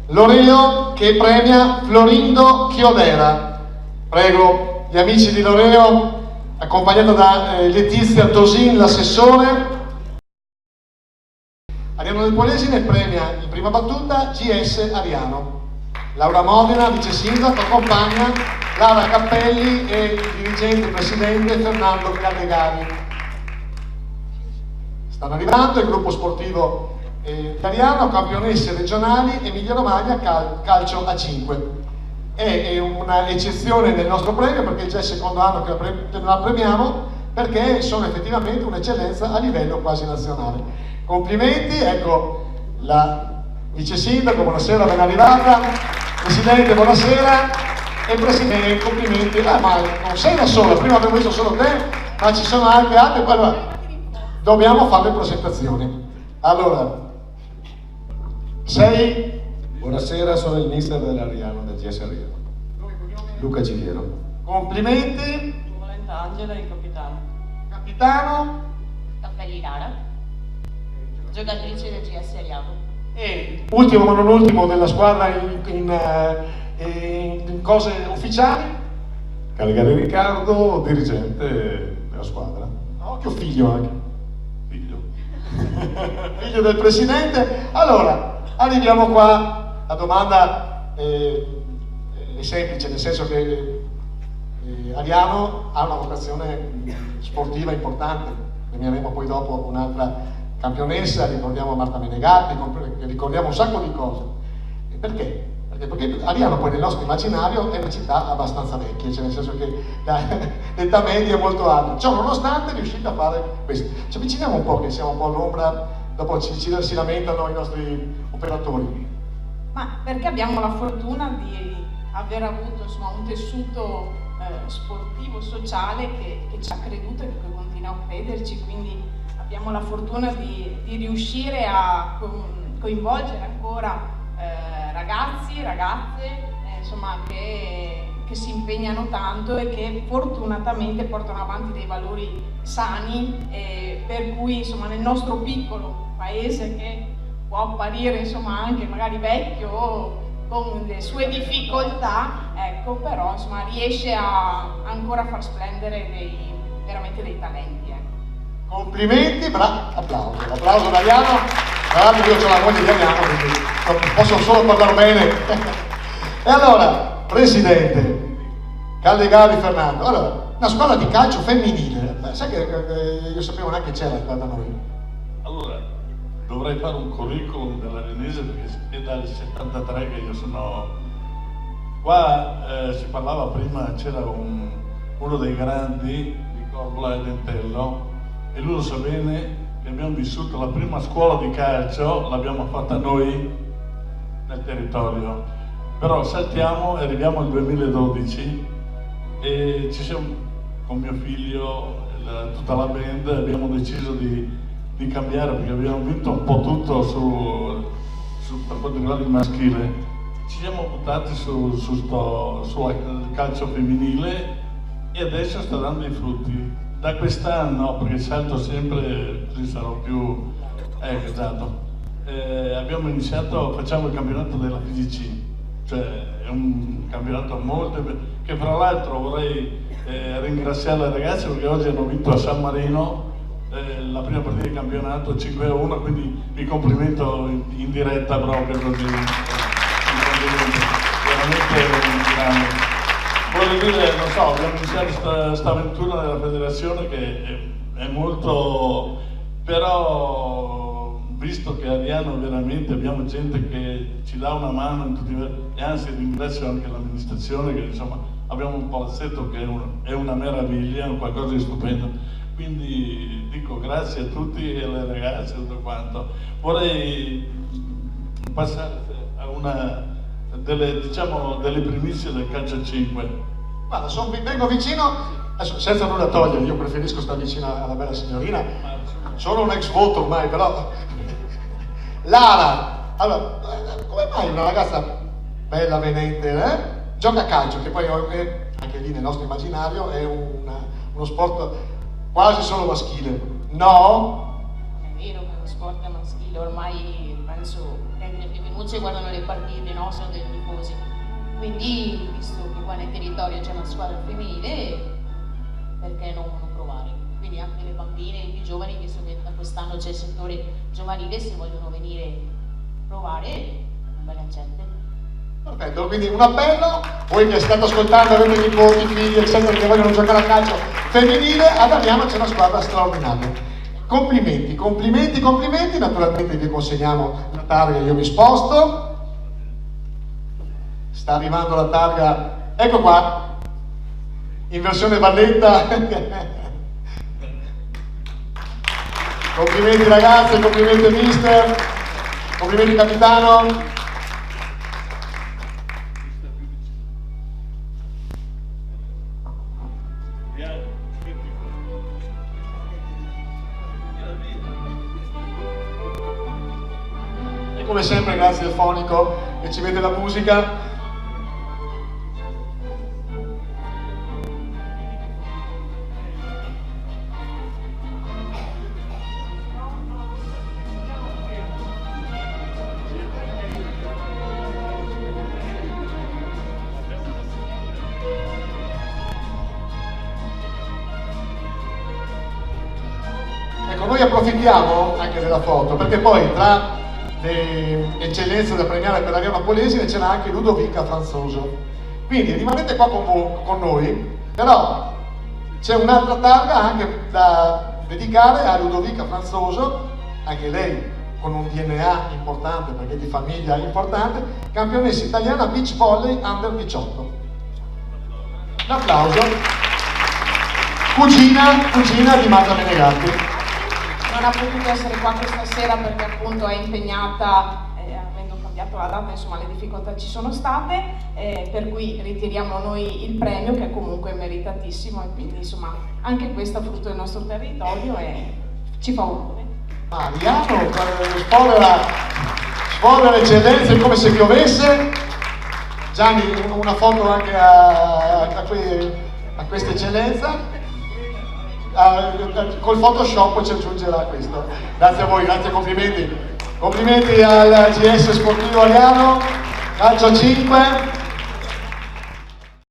Loreo che premia Florindo Chiodera. Prego gli amici di Loreo, accompagnato da Letizia Tosin, l'assessore. Ariano del Polesine premia in prima battuta GS Ariano. Laura Modena, vice sindaco, accompagna Lara Cappelli e il dirigente presidente Fernando Callegari. Stanno arrivando il gruppo sportivo italiano, campionesse regionali Emilia Romagna calcio a 5. È un'eccezione nel nostro premio perché è già il secondo anno che la premiamo, perché sono effettivamente un'eccellenza a livello quasi nazionale. Complimenti, ecco la vice sindaco, buonasera, ben arrivata. Presidente, buonasera. E Presidente, complimenti. Ma non sei da sola, prima abbiamo visto solo te, ma ci sono anche altri. Allora, dobbiamo fare le presentazioni. Allora, sei? Buonasera, sono il mister dell'Ariano, del GS Ariano. Luca Giviero. Complimenti. Volenta Angela, il capitano. Capitano. Cappelli Lara, giocatrice del GS Ariano. E ultimo ma non ultimo della squadra in cose ufficiali, Callegari Riccardo, dirigente della squadra. occhio figlio anche, figlio del presidente. Allora, arriviamo qua, la domanda è semplice, nel senso che Ariano ha una vocazione sportiva importante, premieremo poi dopo un'altra campionessa, ricordiamo Marta Menegatti, ricordiamo un sacco di cose. E perché? Perché Ariano poi nel nostro immaginario è una città abbastanza vecchia, cioè nel senso che l'età media è molto alta. Ciò nonostante è riuscita a fare questo. Ci avviciniamo un po', che siamo un po' all'ombra, dopo si lamentano i nostri operatori. Ma perché abbiamo la fortuna di aver avuto insomma, un tessuto sportivo, sociale che ci ha creduto e che continua a crederci, quindi abbiamo la fortuna di riuscire a coinvolgere ancora ragazzi, ragazze, insomma, che si impegnano tanto e che fortunatamente portano avanti dei valori sani, per cui insomma, nel nostro piccolo paese, che può apparire insomma, anche magari vecchio o con le sue difficoltà, ecco, però insomma, riesce ancora a far splendere veramente dei talenti. Complimenti, applauso, l'applauso da Ariano. Tra l'altro io ho la moglie di Ariano, quindi posso solo parlare bene. E allora, Presidente Callegari Fernando, allora, una squadra di calcio femminile, sai che io sapevo neanche c'era qua da noi. Allora, dovrei fare un curriculum dell'Arenese perché è dal 73 che io sono qua. Si parlava prima, c'era uno dei grandi di Corbola e Dentello, e lui lo sa bene che abbiamo vissuto la prima scuola di calcio, l'abbiamo fatta noi nel territorio, però saltiamo e arriviamo al 2012 e ci siamo, con mio figlio, tutta la band, abbiamo deciso di cambiare perché abbiamo vinto un po' tutto per quanto riguarda il maschile. Ci siamo buttati sul calcio femminile e adesso sta dando i frutti. Da quest'anno, perché salto sempre, così sarò più esatto, abbiamo iniziato, facciamo il campionato della FIGC, cioè è un campionato molto, che fra l'altro vorrei ringraziare le ragazze perché oggi hanno vinto a San Marino la prima partita di campionato 5-1, quindi mi complimento in diretta proprio così, veramente grande. Voglio dire, non so, abbiamo iniziato questa avventura nella federazione che è molto, però visto che a Ariano veramente abbiamo gente che ci dà una mano in tutti e anzi ringrazio anche l'amministrazione che insomma abbiamo un palazzetto che è una meraviglia, è qualcosa di stupendo, quindi dico grazie a tutti e alle ragazze e tutto quanto. Vorrei passare a una delle primizie del calcio a 5. Guarda, vengo vicino, adesso, senza nulla togliere, io preferisco stare vicino alla bella signorina, sono un ex voto ormai, però Lara, allora, come mai una ragazza bella, venente, gioca a calcio, che poi anche lì nel nostro immaginario è uno sport quasi solo maschile, no? Non è vero, lo sport maschile, ormai penso che anche le femminucce guardano le partite, no? Sono dei tifosi. Quindi, visto che qua nel territorio c'è una squadra femminile, perché non provare? Quindi anche le bambine, i più giovani, visto che da quest'anno c'è il settore giovanile, se vogliono venire a provare, ben accette. Perfetto, quindi un appello, voi che state ascoltando, avete nipoti, figli, eccetera, che vogliono giocare a calcio femminile, ad Ariano c'è una squadra straordinaria. Complimenti, complimenti, complimenti, naturalmente vi consegniamo la targa, io mi sposto. Sta arrivando la targa, ecco qua, in versione Valletta. Complimenti ragazzi, complimenti mister, complimenti capitano. E come sempre grazie al fonico che ci vede la musica. Ecco, noi approfittiamo anche della foto, perché poi tra le eccellenze da premiare per Ariano Polesine c'era anche Ludovica Franzoso. Quindi rimanete qua con noi, però c'è un'altra targa anche da dedicare a Ludovica Franzoso, anche lei con un DNA importante, perché di famiglia importante, campionessa italiana beach volley under 18. Un applauso. Cugina di Marta Menegatti. Non ha potuto essere qua questa sera perché appunto è impegnata, avendo cambiato la data, insomma le difficoltà ci sono state, per cui ritiriamo noi il premio che è comunque meritatissimo e quindi insomma anche questo è frutto del nostro territorio e ci fa onore. Ariano sfodera eccellenze come se piovesse. Gianni, una foto anche a questa eccellenza. Col Photoshop ci aggiungerà questo. Grazie a voi, grazie, complimenti. Complimenti al GS Sportivo Ariano, calcio 5.